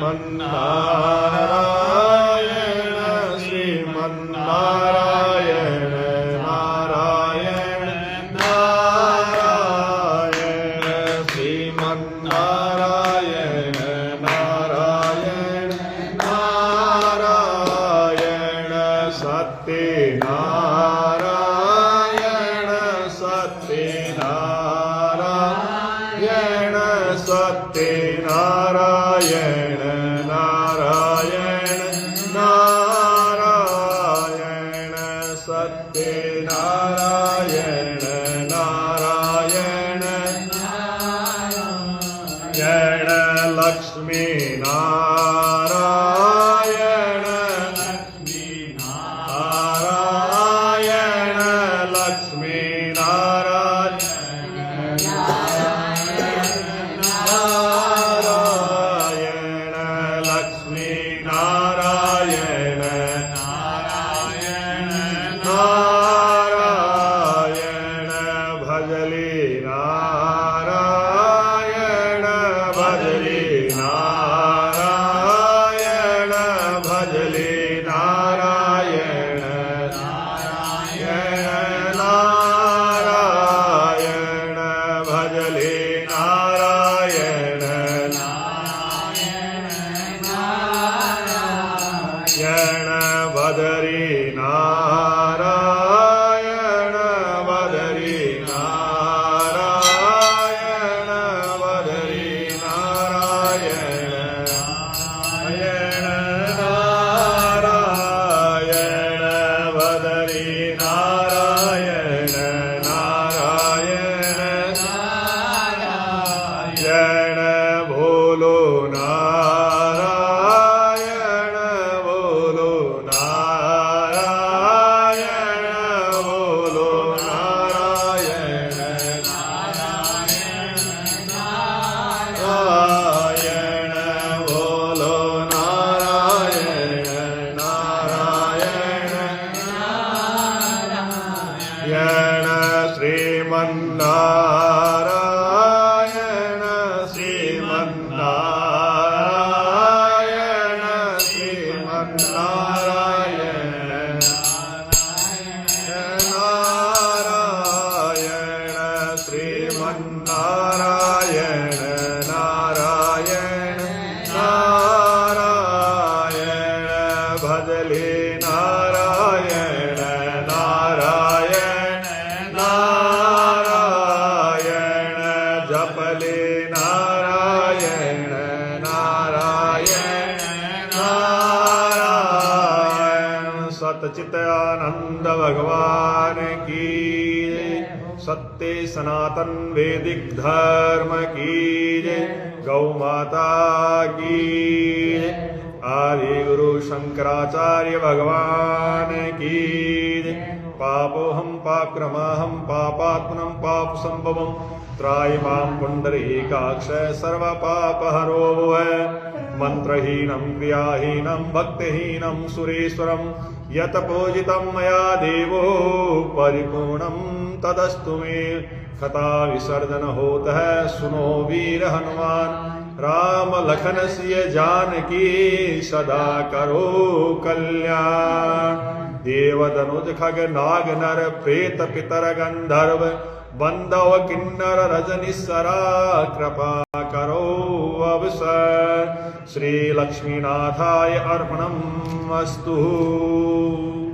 શ્રીમન્નારાયણ શ્રીમન્નારાયણ નારાયણ નારાયણ શ્રીમન્નારાયણ નારાયણ નારાયણ સત્યનારાયણ સત્યનારાયણ સત્યનારાયણ નારાયણ નારાયણ સત્યનારાયણ નારાયણ નારાયણ લક્ષ્મી નારાયણ નારાયણ લક્ષ્મી નારાયણ નારાયણ લક્ષ્મી નારાયણ નારાયણ નારાયણ ભજલી નારાયણ ભજલી નારાયણ ભજલી નારાયણ નારાયણ નારાયણ ભજલી નારાયણ નારાયણ ભદરી નારાયણ ભદરી નારાયણ ભદરી નારાયણ નારાયણ ભદરી નારાયણ નારાયણ નારાયણ ભોલો નારાયણ ભોલો નારાયણ ભોલો નારાયણ નારાયણ ભોલો નારાયણ નારાયણ નારાયણ શ્રીમન્નારાયણ શ્રીમન્નારાયણ શ્રીમન્નારાયણ નારાયણ શ્રીમન્નારાયણ નારાયણ નારાયણ ભજલી નારાયણ નારાયણ નારાયણ જપલે નારાયણ નારાયણ નારાયણ સતચિતાનંદ ભગવાન કી જય. सत्य सनातन वैदिक धर्म की जय. गौ माता की जय. आदि गुरु शंकराचार्य भगवान की जय. पापोहम पाक्रमाहम पापात्मनं पाप संभवम त्रायमां पुंडरीकाक्ष सर्व पापहरो भव. मंत्रहीनं क्रियाहीनं भक्तिहीनं सुरेश्वरं यत पूजितं मया देवो परिपूर्णं तदस्तु मे. कथा विसर्जन होता है सुनो वीर हनुमान. राम लखन सिय जानकी सदा करो कल्याण. देव धनुज खग नाग नर प्रेत पितर गंधर्व बंधव किन्नर रजनीश्वरा कृपा करो अवसर. श्री लक्ष्मीनाथाय अर्पणम् अस्तु.